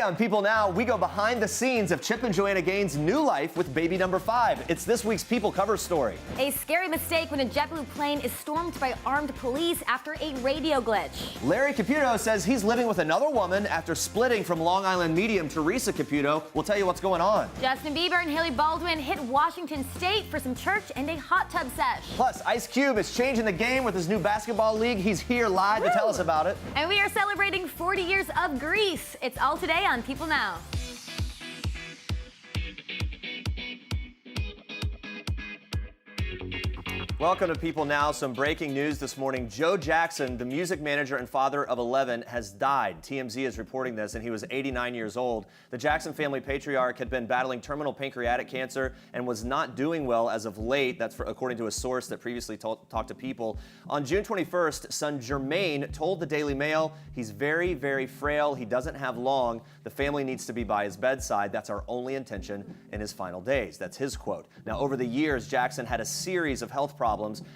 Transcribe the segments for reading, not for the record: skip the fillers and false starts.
on People Now, we go behind the scenes of Chip and Joanna Gaines' new life with baby number 5. It's this week's People cover story. A scary mistake when a JetBlue plane is stormed by armed police after a radio glitch. Larry Caputo says he's living with another woman after splitting from Long Island medium Theresa Caputo. We'll tell you what's going on. Justin Bieber and Hailey Baldwin hit Washington State for some church and a hot tub sesh. Plus, Ice Cube is changing the game with his new basketball league. He's here live to tell us about it. And we are celebrating 40 years of Grease. It's all today on People Now. Welcome to People Now. Some breaking news this morning. Joe Jackson, the music manager and father of 11, has died. TMZ is reporting this, and he was 89 years old. The Jackson family patriarch had been battling terminal pancreatic cancer and was not doing well as of late. That's according to a source that previously talked to People. On June 21st, son Jermaine told the Daily Mail he's very, very frail. He doesn't have long. The family needs to be by his bedside. That's our only intention in his final days. That's his quote. Now, over the years, Jackson had a series of health problems.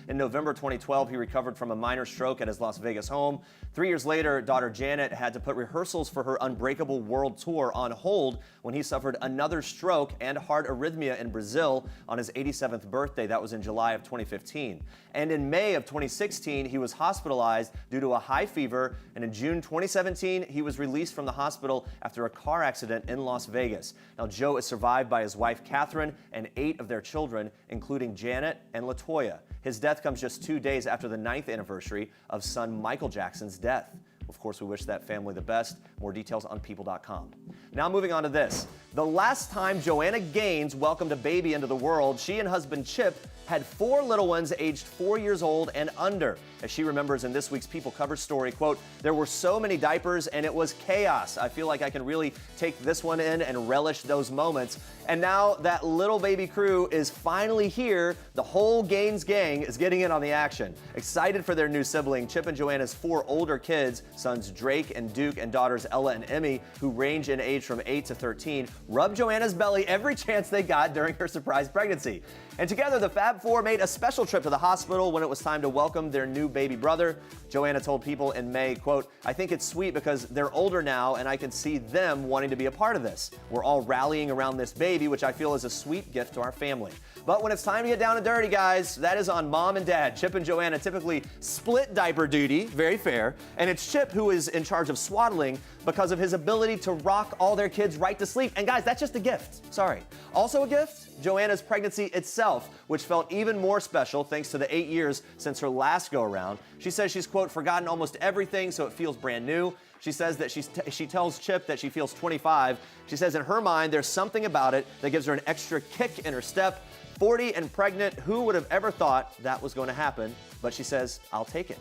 In November 2012, he recovered from a minor stroke at his Las Vegas home. 3 years later, daughter Janet had to put rehearsals for her Unbreakable World Tour on hold when he suffered another stroke and heart arrhythmia in Brazil on his 87th birthday. That was in July of 2015. And in May of 2016, he was hospitalized due to a high fever. And in June 2017, he was released from the hospital after a car accident in Las Vegas. Now, Joe is survived by his wife, Catherine, and 8 of their children, including Janet and LaToya. His death comes just 2 days after the 9th anniversary of son Michael Jackson's death. Of course, we wish that family the best. More details on people.com. Now moving on to this. The last time Joanna Gaines welcomed a baby into the world, she and husband Chip had 4 little ones aged 4 years old and under. As she remembers in this week's People cover story, quote, "There were so many diapers and it was chaos. I feel like I can really take this one in and relish those moments." And now that little baby crew is finally here. The whole Gaines gang is getting in on the action. Excited for their new sibling, Chip and Joanna's 4 older kids, sons Drake and Duke and daughters Ella and Emmy, who range in age from 8 to 13, rubbed Joanna's belly every chance they got during her surprise pregnancy. And together, the Fab Four made a special trip to the hospital when it was time to welcome their new baby brother. Joanna told People in May, quote, "I think it's sweet because they're older now and I can see them wanting to be a part of this. We're all rallying around this baby, which I feel is a sweet gift to our family." But when it's time to get down and dirty, guys, that is on mom and dad. Chip and Joanna typically split diaper duty, very fair, and it's Chip who is in charge of swaddling because of his ability to rock all their kids right to sleep. And guys, that's just a gift. Sorry. Also a gift? Joanna's pregnancy itself, which felt even more special thanks to the 8 years since her last go-around. She says she's, quote, "forgotten almost everything, so it feels brand new." She says that she tells Chip that she feels 25. She says in her mind, there's something about it that gives her an extra kick in her step. 40 and pregnant, who would have ever thought that was going to happen? But she says, I'll take it.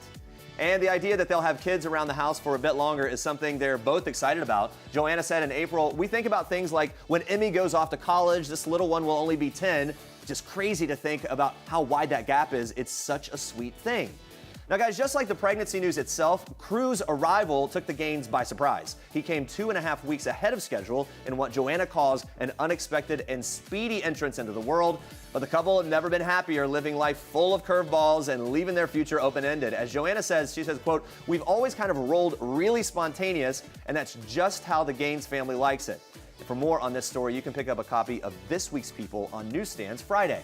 And the idea that they'll have kids around the house for a bit longer is something they're both excited about. Joanna said in April, "We think about things like when Emmy goes off to college, this little one will only be 10. Just crazy to think about how wide that gap is. It's such a sweet thing." Now, guys, just like the pregnancy news itself, Crew's arrival took the Gaines by surprise. He came 2.5 weeks ahead of schedule in what Joanna calls an unexpected and speedy entrance into the world. But the couple have never been happier, living life full of curveballs and leaving their future open-ended. As Joanna says, she says, quote, "We've always kind of rolled really spontaneous, and that's just how the Gaines family likes it." And for more on this story, you can pick up a copy of this week's People on newsstands Friday.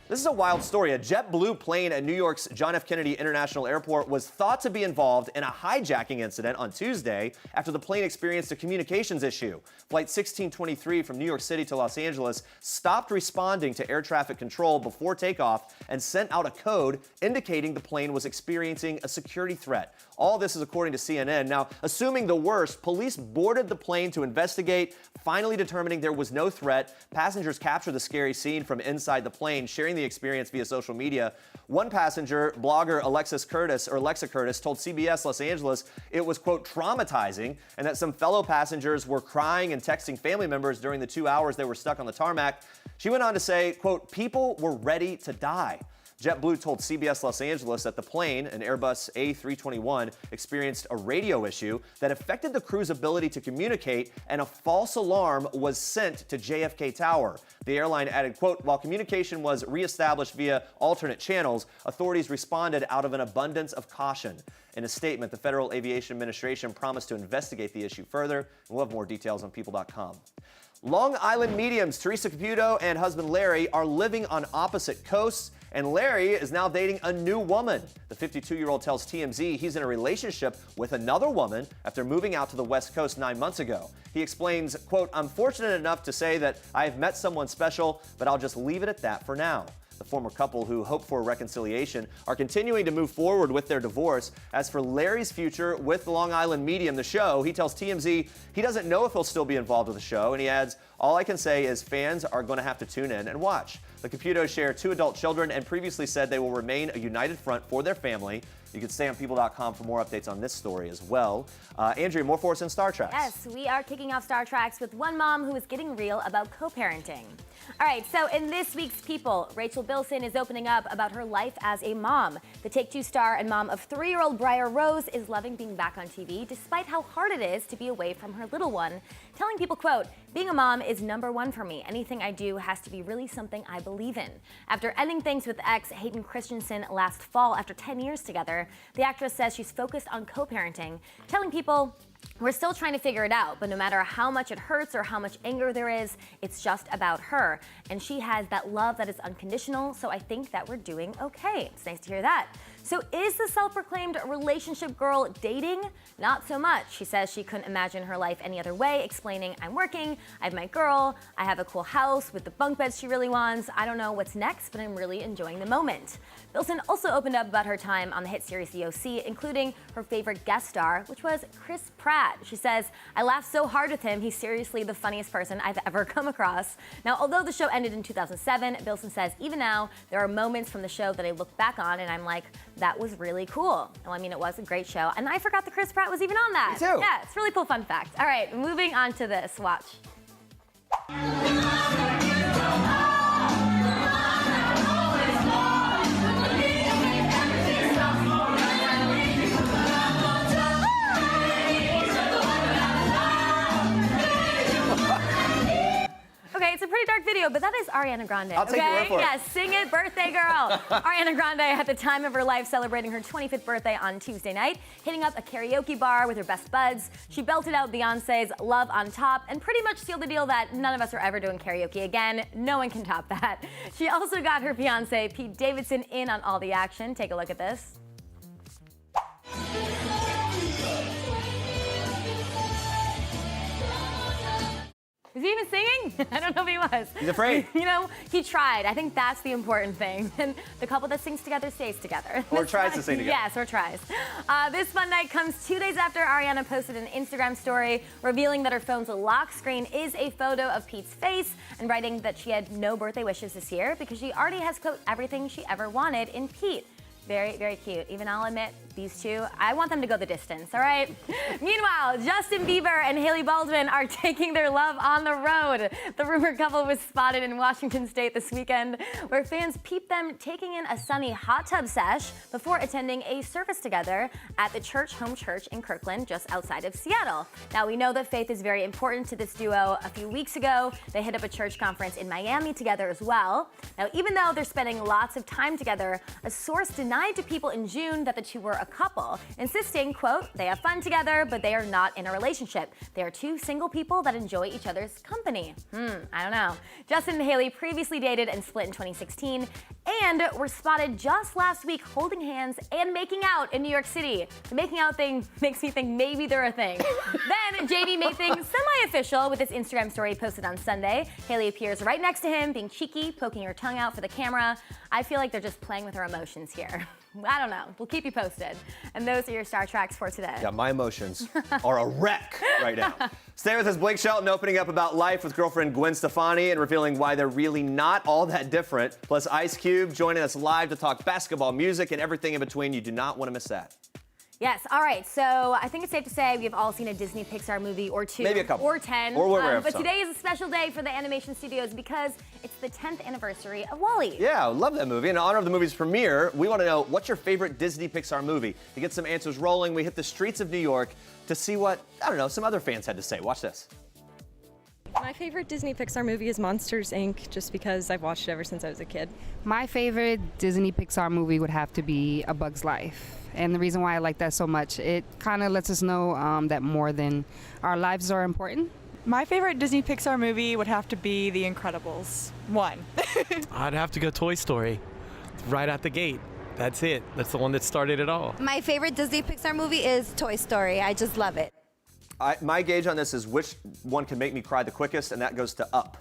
This is a wild story. A JetBlue plane at New York's John F. Kennedy International Airport was thought to be involved in a hijacking incident on Tuesday after the plane experienced a communications issue. Flight 1623 from New York City to Los Angeles stopped responding to air traffic control before takeoff and sent out a code indicating the plane was experiencing a security threat. All this is according to CNN. Now, assuming the worst, police boarded the plane to investigate, finally determining there was no threat. Passengers captured the scary scene from inside the plane, sharing the experience via social media. One passenger, blogger Alexa Curtis, told CBS Los Angeles it was, quote, "traumatizing," and that some fellow passengers were crying and texting family members during the 2 hours they were stuck on the tarmac. She went on to say, quote, "People were ready to die." JetBlue told CBS Los Angeles that the plane, an Airbus A321, experienced a radio issue that affected the crew's ability to communicate, and a false alarm was sent to JFK Tower. The airline added, quote, while communication was reestablished via alternate channels, authorities responded out of an abundance of caution. In a statement, the Federal Aviation Administration promised to investigate the issue further, and we'll have more details on People.com. Long Island mediums Theresa Caputo and husband Larry are living on opposite coasts, and Larry is now dating a new woman. The 52-year-old tells TMZ he's in a relationship with another woman after moving out to the West Coast 9 months ago. He explains, quote, I'm fortunate enough to say that I have met someone special, but I'll just leave it at that for now. The former couple, who hope for a reconciliation, are continuing to move forward with their divorce. As for Larry's future with Long Island Medium, the show, he tells TMZ he doesn't know if he'll still be involved with the show, and he adds, all I can say is fans are going to have to tune in and watch. The Caputos share 2 adult children and previously said they will remain a united front for their family. You can stay on People.com for more updates on this story as well. Andrea, more for us in Star Treks. Yes, we are kicking off Star Treks with one mom who is getting real about co-parenting. All right, so in this week's People, Rachel Bilson is opening up about her life as a mom. The Take-Two star and mom of 3-year-old Briar Rose is loving being back on TV despite how hard it is to be away from her little one, telling People, quote, being a mom is #1 for me. Anything I do has to be really something I believe in. After ending things with ex Hayden Christensen last fall after 10 years together, the actress says she's focused on co-parenting, telling People, we're still trying to figure it out, but no matter how much it hurts or how much anger there is, it's just about her. And she has that love that is unconditional, so I think that we're doing okay. It's nice to hear that. So is the self-proclaimed relationship girl dating? Not so much. She says she couldn't imagine her life any other way, explaining, I'm working, I have my girl, I have a cool house with the bunk beds she really wants. I don't know what's next, but I'm really enjoying the moment. Bilson also opened up about her time on the hit series The OC, including her favorite guest star, which was Chris Pratt. She says, I laughed so hard with him. He's seriously the funniest person I've ever come across. Now, although the show ended in 2007, Bilson says, even now, there are moments from the show that I look back on and I'm like, that was really cool. Well, I mean, it was a great show. And I forgot that Chris Pratt was even on that. Me too. Yeah, it's a really cool fun fact. All right, moving on to this. Watch. Okay, it's a pretty dark video, but that is Ariana Grande. I'll take your word for it. Yeah, sing it, birthday girl. Ariana Grande had the time of her life celebrating her 25th birthday on Tuesday night, hitting up a karaoke bar with her best buds. She belted out Beyonce's Love on Top and pretty much sealed the deal that none of us are ever doing karaoke again. No one can top that. She also got her fiancé, Pete Davidson, in on all the action. Take a look at this. Was he even singing? I don't know if he was. He's afraid. You know, he tried. I think that's the important thing. And the couple that sings together stays together. Or tries to sing together. Yes, or tries. This fun night comes 2 days after Ariana posted an Instagram story revealing that her phone's lock screen is a photo of Pete's face and writing that she had no birthday wishes this year because she already has, quote, everything she ever wanted in Pete. Very, very cute. Even I'll admit, these two, I want them to go the distance, all right? Meanwhile, Justin Bieber and Hailey Baldwin are taking their love on the road. The rumored couple was spotted in Washington State this weekend, where fans peeped them taking in a sunny hot tub sesh before attending a service together at the Church Home Church in Kirkland, just outside of Seattle. Now, we know that faith is very important to this duo. A few weeks ago, they hit up a church conference in Miami together as well. Now, even though they're spending lots of time together, a source denied to People in June that the two were a couple, insisting, quote, they have fun together, but they are not in a relationship. They are two single people that enjoy each other's company. I don't know. Justin and Hailey previously dated and split in 2016 and were spotted just last week holding hands and making out in New York City. The making out thing makes me think maybe they're a thing. Then Jamie made things semi-official with this Instagram story posted on Sunday. Hailey appears right next to him, being cheeky, poking her tongue out for the camera. I feel like they're just playing with her emotions here. I don't know. We'll keep you posted. And those are your Star Treks for today. Yeah, my emotions are a wreck right now. Stay with us, Blake Shelton, opening up about life with girlfriend Gwen Stefani and revealing why they're really not all that different. Plus Ice Cube joining us live to talk basketball, music, and everything in between. You do not want to miss that. Yes, all right, so I think it's safe to say we've all seen a Disney-Pixar movie or two. Maybe a couple. Or 10. Or we're aware of But some. today is a special day for the animation studios because it's the 10th anniversary of WALL-E. Yeah, I love that movie. In honor of the movie's premiere, we want to know, what's your favorite Disney-Pixar movie? To get some answers rolling, we hit the streets of New York to see what, I don't know, some other fans had to say. Watch this. My favorite Disney-Pixar movie is Monsters, Inc., just because I've watched it ever since I was a kid. My favorite Disney-Pixar movie would have to be A Bug's Life. And the reason why I like that so much, it kind of lets us know that more than our lives are important. My favorite Disney-Pixar movie would have to be The Incredibles 1. I'd have to go Toy Story, right out the gate. That's it. That's the one that started it all. My favorite Disney-Pixar movie is Toy Story. I just love it. My gauge on this is which one can make me cry the quickest, and that goes to Up.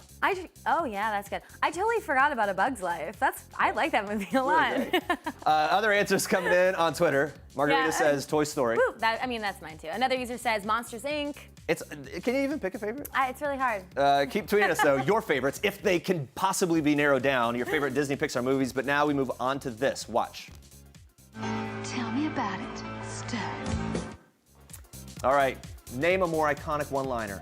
Oh yeah, that's good. I totally forgot about A Bug's Life. I like that movie a lot. Other answers coming in on Twitter. Margarita says Toy Story. Woo, that's mine too. Another user says Monsters, Inc. Can you even pick a favorite? It's really hard. Keep tweeting us, though, your favorites, if they can possibly be narrowed down, your favorite Disney Pixar movies. But now we move on to this. Watch. Tell me about it, Stud. All right. Name a more iconic one-liner.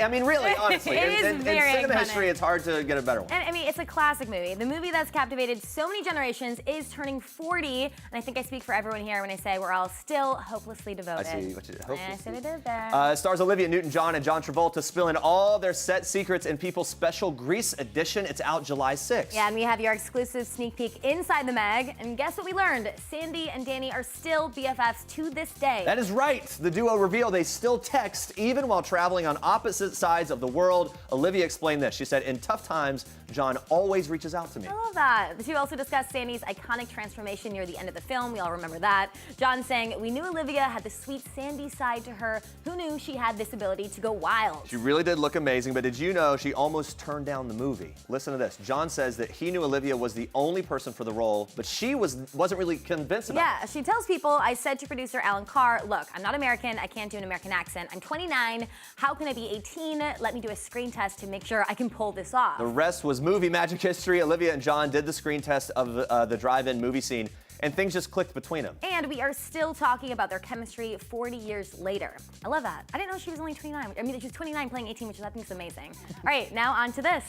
I mean, really, honestly. In cinema history, it's hard to get a better one. And I mean, it's a classic movie. The movie that's captivated so many generations is turning 40, and I think I speak for everyone here when I say we're all still hopelessly devoted. I see what you did. I see what I did there. Stars Olivia Newton-John and John Travolta spilling all their set secrets in People's Special Grease edition. It's out July 6th. Yeah, and we have your exclusive sneak peek inside the mag. And guess what we learned? Sandy and Danny are still BFFs to this day. That is right. The duo reveal they still text even while traveling on opposite sides of the world. Olivia explained this. She said, in tough times, John always reaches out to me. I love that. The two also discussed Sandy's iconic transformation near the end of the film. We all remember that. John saying, we knew Olivia had the sweet Sandy side to her. Who knew she had this ability to go wild? She really did look amazing, but did you know she almost turned down the movie? Listen to this. John says that he knew Olivia was the only person for the role, but she wasn't really convinced about it. Yeah, she tells people, I said to producer Alan Carr, look, I'm not American. I can't do an American accent. I'm 29. How can I be 18? Let me do a screen test to make sure I can pull this off. The rest was movie magic history. Olivia and John did the screen test of the drive-in movie scene, and things just clicked between them. And we are still talking about their chemistry 40 years later. I love that. I didn't know she was only 29. I mean, she was 29 playing 18, which I think is amazing. All right, now on to this.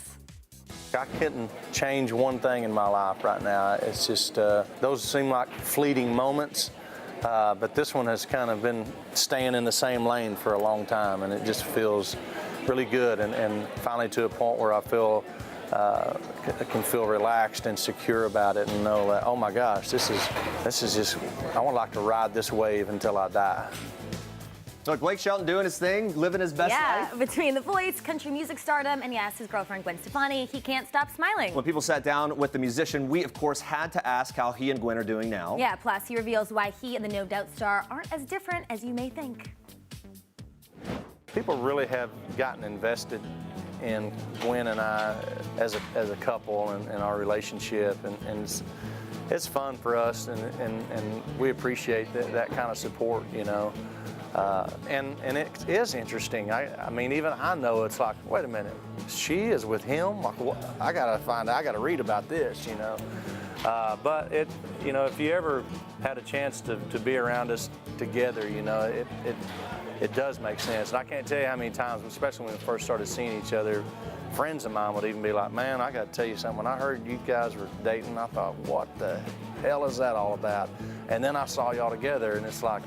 I couldn't change one thing in my life right now. It's just, those seem like fleeting moments, but this one has kind of been staying in the same lane for a long time, and it just feels really good, and finally to a point where I feel can feel relaxed and secure about it, and know that, oh my gosh, this is just, I would like to ride this wave until I die. So Blake Shelton doing his thing, living his best life. Yeah, between The Voice, country music stardom, and yes, his girlfriend Gwen Stefani, he can't stop smiling. When people sat down with the musician, we of course had to ask how he and Gwen are doing now. Yeah, plus he reveals why he and the No Doubt star aren't as different as you may think. People really have gotten invested in Gwen and I as a couple and our relationship, and it's fun for us, and we appreciate that kind of support, you know. And it is interesting. I mean, even I know it's like, wait a minute, she is with him? Like, what? I gotta read about this, you know. But you know, if you ever had a chance to be around us together, you know, it does make sense. And I can't tell you how many times, especially when we first started seeing each other, friends of mine would even be like, man, I got to tell you something. When I heard you guys were dating, I thought, what the hell is that all about? And then I saw y'all together, and it's like,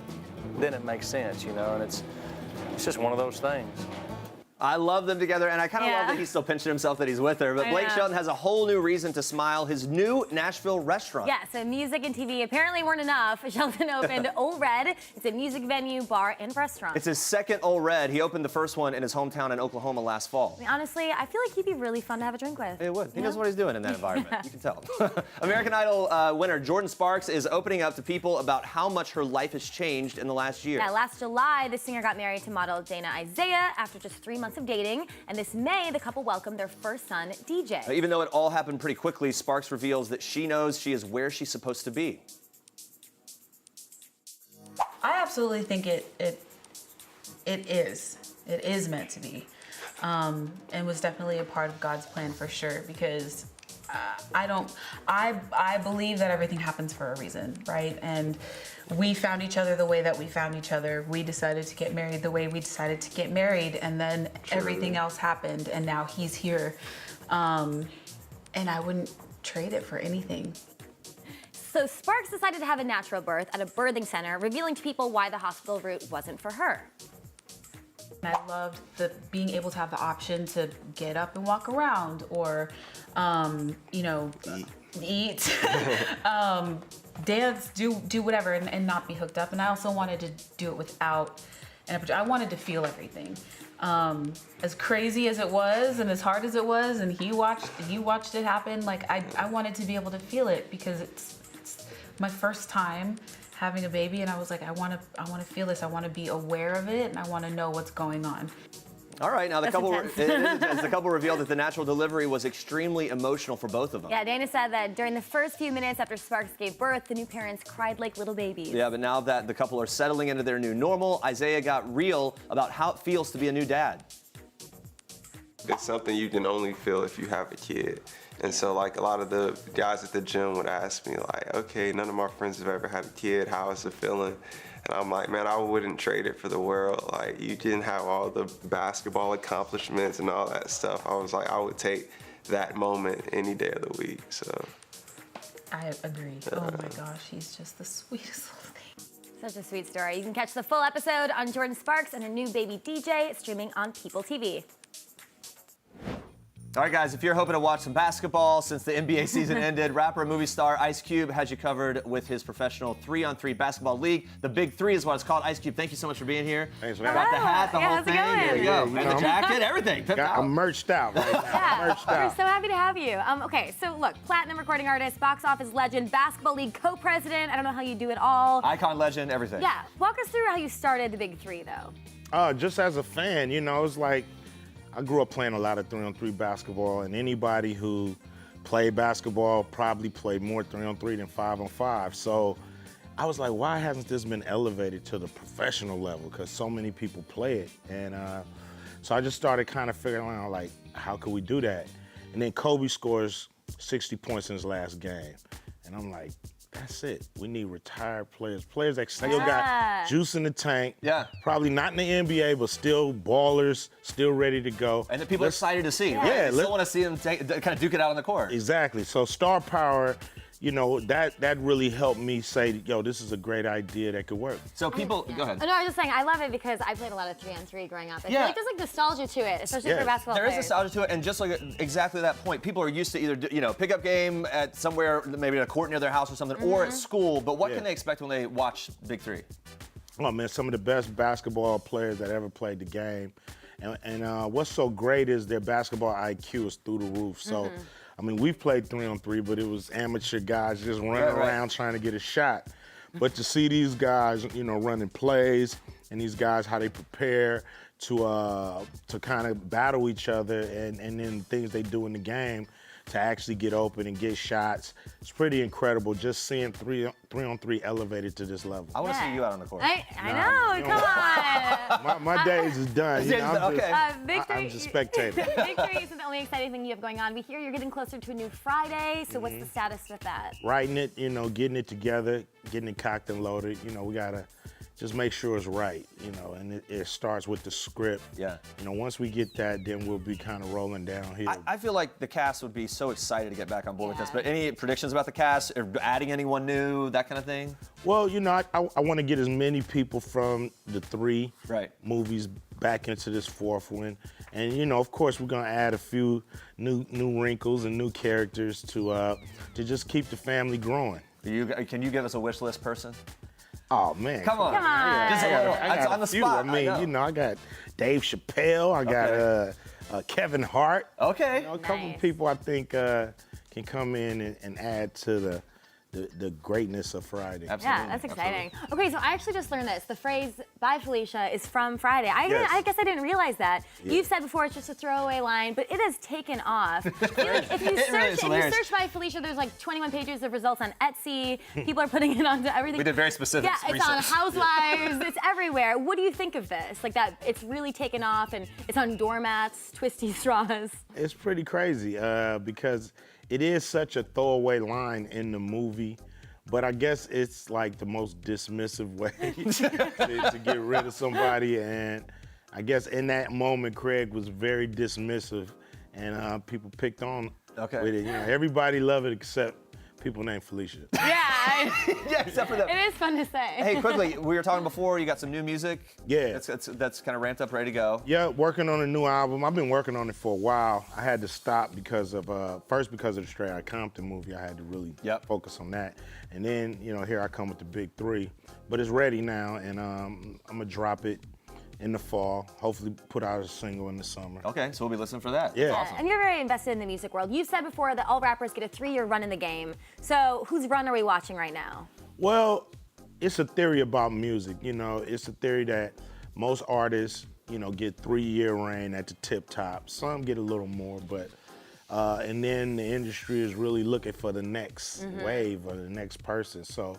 then it makes sense, you know, and it's just one of those things. I love them together, and I kind of love that he's still pinching himself that he's with her. But Blake Shelton has a whole new reason to smile, his new Nashville restaurant. Yeah, so music and TV apparently weren't enough. Shelton opened Ole Red. It's a music venue, bar, and restaurant. It's his second Ole Red. He opened the first one in his hometown in Oklahoma last fall. I mean, honestly, I feel like he'd be really fun to have a drink with. It would. He knows what he's doing in that environment. You can tell. American Idol winner Jordin Sparks is opening up to people about how much her life has changed in the last year. Yeah, last July, the singer got married to model Dana Isaiah after just 3 months of dating. And this May, the couple welcomed their first son, DJ. Even though it all happened pretty quickly, Sparks reveals that she knows she is where she's supposed to be. I absolutely think it is meant to be, and was definitely a part of God's plan for sure, because I believe that everything happens for a reason, right? And we found each other the way that we found each other. We decided to get married the way we decided to get married, and then everything else happened, and now he's here. And I wouldn't trade it for anything. So Sparks decided to have a natural birth at a birthing center, revealing to people why the hospital route wasn't for her. I loved being able to have the option to get up and walk around, or, eat, dance, do whatever, and not be hooked up. And I also wanted to do it without I wanted to feel everything. As crazy as it was, and as hard as it was, and he watched it happen. Like I wanted to be able to feel it because it's my first time having a baby, and I was like, I want to feel this. I want to be aware of it, and I want to know what's going on. All right, now the couple revealed that the natural delivery was extremely emotional for both of them. Yeah, Dana said that during the first few minutes after Sparks gave birth, the new parents cried like little babies. Yeah, but now that the couple are settling into their new normal, Isaiah got real about how it feels to be a new dad. It's something you can only feel if you have a kid. And so, like, a lot of the guys at the gym would ask me, like, okay, none of my friends have ever had a kid. How is it feeling? And I'm like, man, I wouldn't trade it for the world. Like, you didn't have all the basketball accomplishments and all that stuff. I was like, I would take that moment any day of the week, so. I agree. Oh my gosh, he's just the sweetest little thing. Such a sweet story. You can catch the full episode on Jordin Sparks and her new baby DJ, streaming on PeopleTV. All right, guys, if you're hoping to watch some basketball since the NBA season ended, rapper and movie star Ice Cube has you covered with his professional 3-on-3 basketball league. The Big 3 is what it's called. Ice Cube, thank you so much for being here. Thanks for having me. Got the hat, the whole thing. There you go. And the jacket, everything. I'm merched out right now. Yeah, we're so happy to have you. Okay, so look, platinum recording artist, box office legend, basketball league co-president. I don't know how you do it all. Icon legend, everything. Yeah, walk us through how you started the Big 3, though. Just as a fan, it was like, I grew up playing a lot of 3-on-3 basketball, and anybody who played basketball probably played more 3-on-3 than 5-on-5. So I was like, why hasn't this been elevated to the professional level? Because so many people play it. And so I just started kind of figuring out, like, how could we do that? And then Kobe scores 60 points in his last game. And I'm like, that's it. We need retired players that still got juice in the tank. Yeah. Probably not in the NBA, but still ballers, still ready to go. And the people are excited to see. Right? Yeah. They still want to see them kind of duke it out on the court. Exactly. So star power, that really helped me say, yo, this is a great idea that could work. So people, go ahead. No, I was just saying, I love it because I played a lot of 3-on-3 growing up. I feel like there's like nostalgia to it, especially for basketball There players. is nostalgia to it, and just like exactly that point, people are used to either pickup game at somewhere, maybe a court near their house or something, or at school. But what can they expect when they watch Big 3? Oh man, some of the best basketball players that ever played the game, and what's so great is their basketball IQ is through the roof. So. I mean, we've played 3-on-3, but it was amateur guys just running around trying to get a shot. But to see these guys, running plays, and these guys, how they prepare to kind of battle each other, and then things they do in the game to actually get open and get shots. It's pretty incredible just seeing 3-on-3 elevated to this level. I want to see you out on the court. I know, come on. My days is done. I'm just spectating. Big 3 isn't the only exciting thing you have going on. We hear you're getting closer to a new Friday, so what's the status with that? Writing it, getting it together, getting it cocked and loaded. We got to just make sure it's right, and it starts with the script. Yeah. Once we get that, then we'll be kind of rolling downhill. I feel like the cast would be so excited to get back on board with this, but any predictions about the cast, or adding anyone new, that kind of thing? Well, I want to get as many people from the 3 movies back into this 4th one. And, of course, we're going to add a few new wrinkles and new characters to just keep the family growing. Can you give us a wish list person? Oh, man. Come on. Just a little. I got on the a few. spot. I mean, I got Dave Chappelle. I got Kevin Hart. Okay. A couple of people I think can come in and add to the greatness of Friday. Absolutely. Yeah, that's exciting. Okay, so I actually just learned this. The phrase "Bye, Felicia" is from Friday. I guess I didn't realize that. Yeah. You've said before it's just a throwaway line, but it has taken off. If you search "Bye, Felicia," there's like 21 pages of results on Etsy. People are putting it onto everything. We did very specific research. It's on Housewives. It's everywhere. What do you think of this? Like that, it's really taken off, and it's on doormats, twisty straws. It's pretty crazy because it is such a throwaway line in the movie, but I guess it's like the most dismissive way to get rid of somebody. And I guess in that moment, Craig was very dismissive, and people picked on with it. You know, everybody loved it except people named Felicia. Yeah. Yeah, except for that. It is fun to say. Hey, quickly, we were talking before, you got some new music. Yeah. That's kind of ramped up, ready to go. Yeah, working on a new album. I've been working on it for a while. I had to stop because of, first because of the Straight Outta Compton movie. I had to really focus on that. And then, you know, here I come with the BIG3. But it's ready now, and I'm gonna drop it in the fall, hopefully put out a single in the summer. Okay, so we'll be listening for that. Yeah. That's awesome. And you're very invested in the music world. You've said before that all rappers get a 3-year run in the game. So whose run are we watching right now? Well, it's a theory about music. You know, it's a theory that most artists, you know, get 3-year reign at the tip top. Some get a little more, but, and then the industry is really looking for the next wave or the next person. So,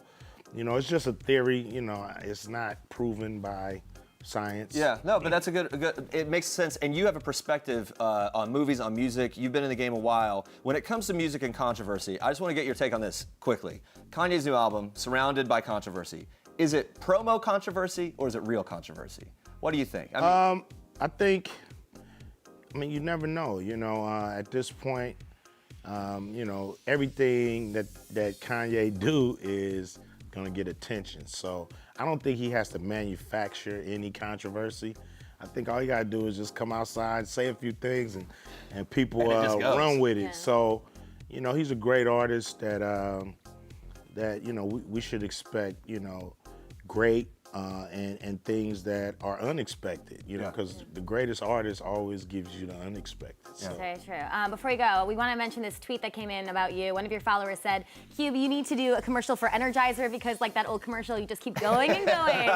you know, it's just a theory. You know, it's not proven by science. Yeah, no, but that's a good, it makes sense. And you have a perspective on movies, on music. You've been in the game a while. When it comes to music and controversy, I just want to get your take on this quickly. Kanye's new album, surrounded by controversy. Is it promo controversy or is it real controversy? What do you think? I mean, you never know, you know, at this point, you know, everything that Kanye do is gonna get attention. So I don't think he has to manufacture any controversy. I think all you gotta do is just come outside, say a few things, and people run with it. Yeah. So, you know, he's a great artist that you know we should expect, you know, great and things that are unexpected. You know, because the greatest artist always gives you the unexpected. So. Very true. Before we go, we want to mention this tweet that came in about you. One of your followers said, "Cube, you need to do a commercial for Energizer because, like that old commercial, you just keep going and going."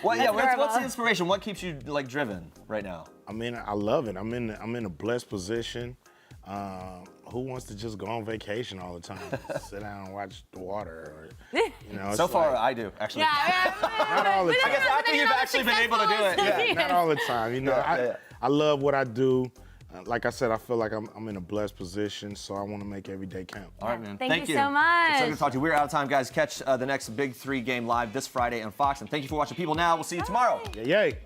What's the inspiration? What keeps you like driven right now? I mean, I love it. I'm in a blessed position. Who wants to just go on vacation all the time? Sit down and watch the water, or you know. So far, I do actually. Not all the time. I guess after you've actually been able to do it. Yeah, not all the time. You know, I love what I do. Like I said, I feel like I'm in a blessed position, so I want to make every day count. All right, man. Thank you so much. It's so good to talk to you. We're out of time, guys. Catch the next BIG3 game live this Friday on Fox. And thank you for watching People Now. We'll see you tomorrow. Yay.